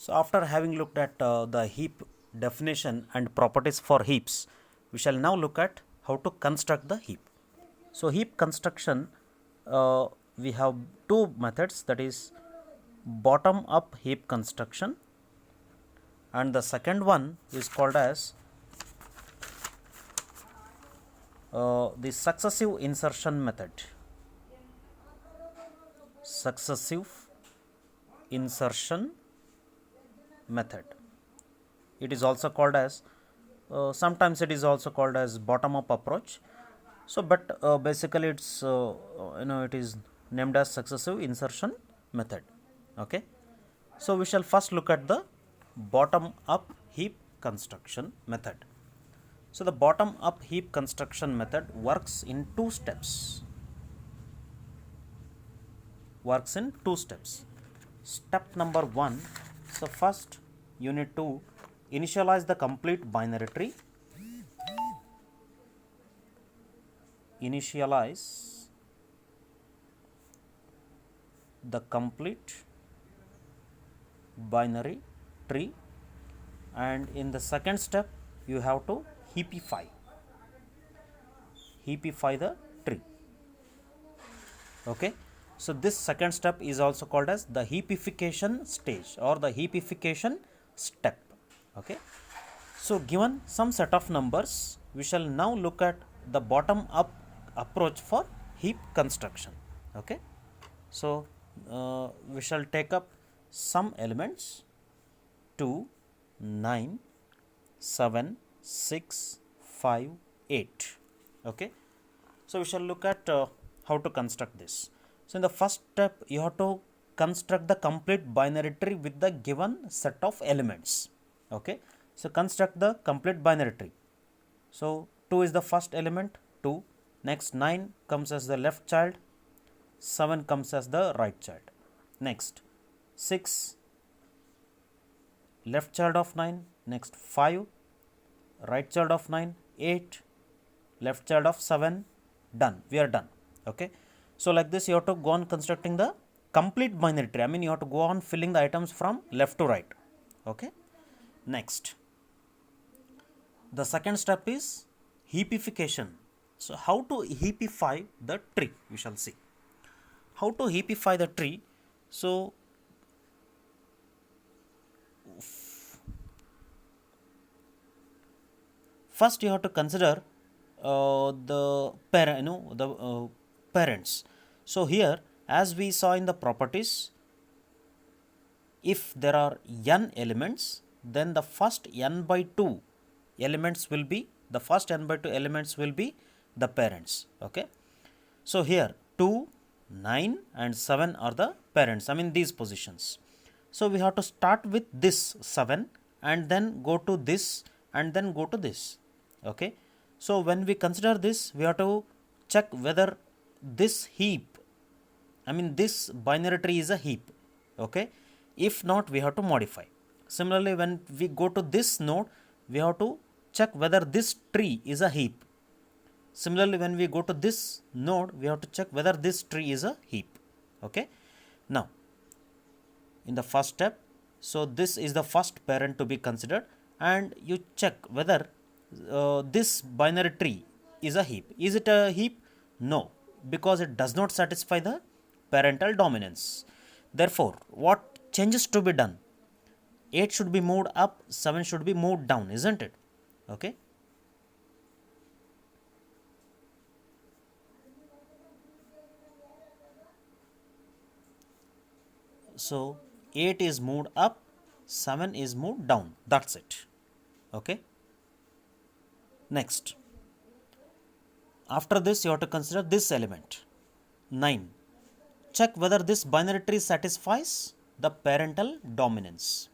So after having looked at the heap definition and properties for heaps, we shall now look at how to construct the heap. So heap construction, we have two methods, that is bottom up heap construction, and the second one is called as the successive insertion method. Successive insertion method. It is also called as sometimes it is also called as bottom up approach. So but basically it's it is named as successive insertion method. Okay, so we shall first look at the bottom up heap construction method. So the bottom up heap construction method works in two steps. Step number 1, so first you need to initialize the complete binary tree. Initialize the complete binary tree, and in the second step you have to heapify the tree. Okay, so this second step is also called as the heapification stage or the heapification step. Okay, so given some set of numbers, we shall now look at the bottom up approach for heap construction. Okay, so we shall take up some elements 2, 9, 7, 6, 5, 8. Okay, so we shall look at how to construct this. So in the first step you have to construct the complete binary tree with the given set of elements. Okay, so construct the complete binary tree. So 2 is the first element, 2. Next 9 comes as the left child, 7 comes as the right child. Next 6, left child of 9. Next 5, right child of 9. 8, left child of 7. Done, we are done. Okay, so like this you have to go on constructing the complete binary tree. I mean you have to go on filling the items from left to right. Okay, next the second step is heapification. So how to heapify the tree, we shall see. How to heapify the tree? So first you have to consider the parents. So here, as we saw in the properties, if there are n elements, then the first n by 2 elements will be the parents. Okay, so here 2, 9 and 7 are the parents, I mean these positions. So we have to start with this 7 and then go to this and then go to this. Okay, so when we consider this, we have to check whether this heap, I mean this binary tree is a heap. Okay, if not, we have to modify. Similarly, when we go to this node, we have to check whether this tree is a heap. Similarly, when we go to this node, we have to check whether this tree is a heap. Okay, now in the first step, so this is the first parent to be considered, and you check whether this binary tree is a heap. Is it a heap? No, because it does not satisfy the parental dominance. Therefore, what changes to be done? 8 should be moved up, 7 should be moved down, isn't it? Okay, so 8 is moved up, 7 is moved down, that's it. Okay, next after this you have to consider this element 9. Check whether this binary tree satisfies the parental dominance.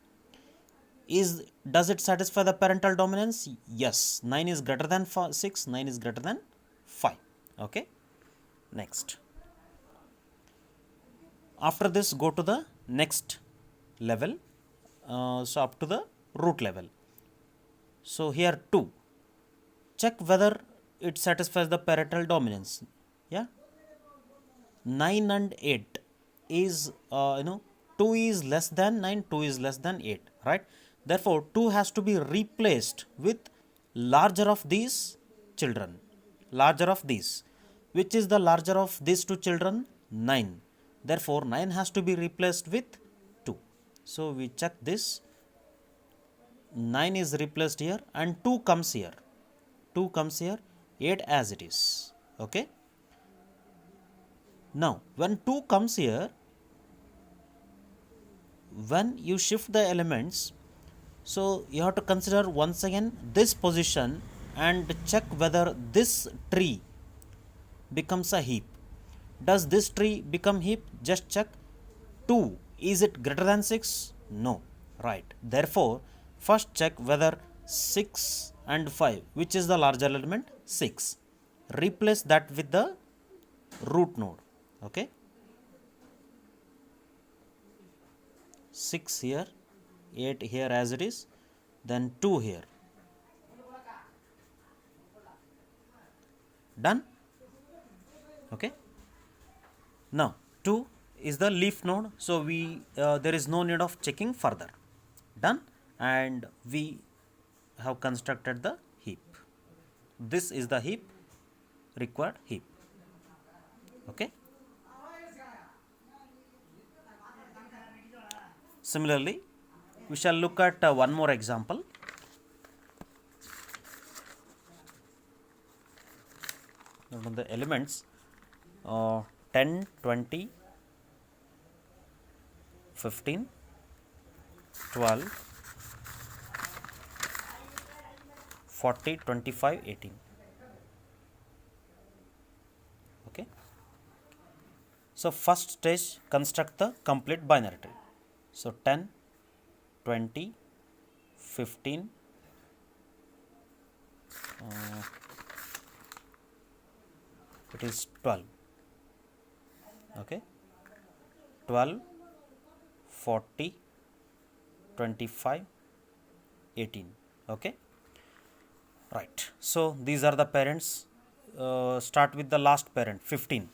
Does it satisfy the parental dominance? Yes, 9 is greater than 6, 9 is greater than 5. Okay, next after this go to the next level, so up to the root level. So here 2, check whether it satisfies the parental dominance. Yeah, 9 and 8 is 2 is less than 9, 2 is less than 8, right? Therefore, 2 has to be replaced with larger of these children, larger of these. Which is the larger of these two children? 9. Therefore, 9 has to be replaced with 2. So, we check this. 9 is replaced here and 2 comes here. 2 comes here, 8 as it is. Okay. Now, when 2 comes here, when you shift the elements, so you have to consider once again this position and check whether this tree becomes a heap. Does this tree become heap? Just check. 2, is it greater than 6? No, right. Therefore, first check whether 6 and 5, which is the larger element? 6. Replace that with the root node. Okay. 6 here, 8 here as it is, then 2 here. Done? Okay. Now 2 is the leaf node, so we there is no need of checking further. Done, and we have constructed the heap. This is the heap, required heap. Okay. Similarly, we shall look at one more example. The elements 10, 20, 15, 12, 40, 25, 18. Okay. So, first stage, construct the complete binary tree. So, 10, 20, 15, it is 12. Okay. 12, 40, 25, 18. Okay. Right. So, these are the parents. Start with the last parent, 15.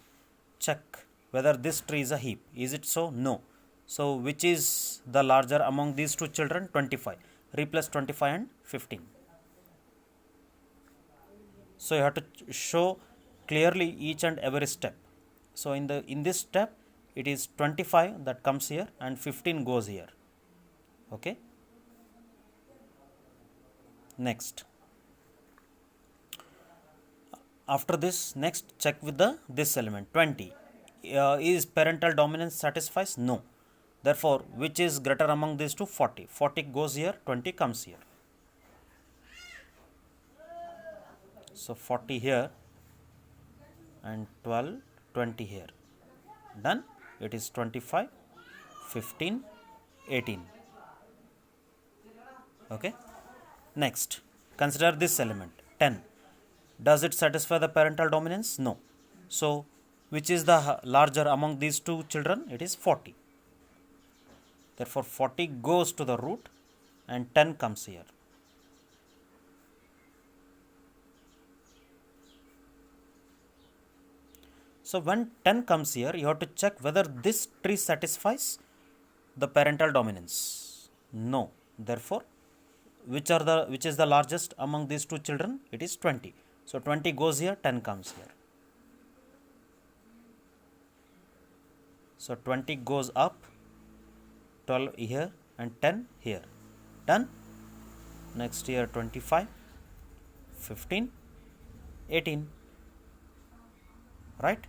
Check whether this tree is a heap. Is it so? No. So, which is the larger among these two children? 25. Replace 25 and 15. So, you have to show clearly each and every step. So, in this step, it is 25 that comes here and 15 goes here. Okay. Next. After this, next check with this element 20. Is parental dominance satisfies? No. Therefore, which is greater among these two? 40. 40 goes here, 20 comes here. So, 40 here and 12, 20 here. Done. It is 25, 15, 18. Okay. Next, consider this element 10. Does it satisfy the parental dominance? No. So, which is the larger among these two children? It is 40. Therefore, 40 goes to the root and 10 comes here. So, when 10 comes here, you have to check whether this tree satisfies the parental dominance. No. Therefore, which is the largest among these two children? It is 20. So, 20 goes here, 10 comes here. So, 20 goes up, 12 here and 10 here. Done. Next here 25, 15, 18. Right.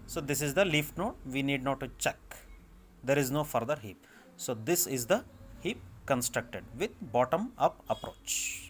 So, this is the leaf node. We need not to check. There is no further heap. So, this is the heap constructed with bottom up approach.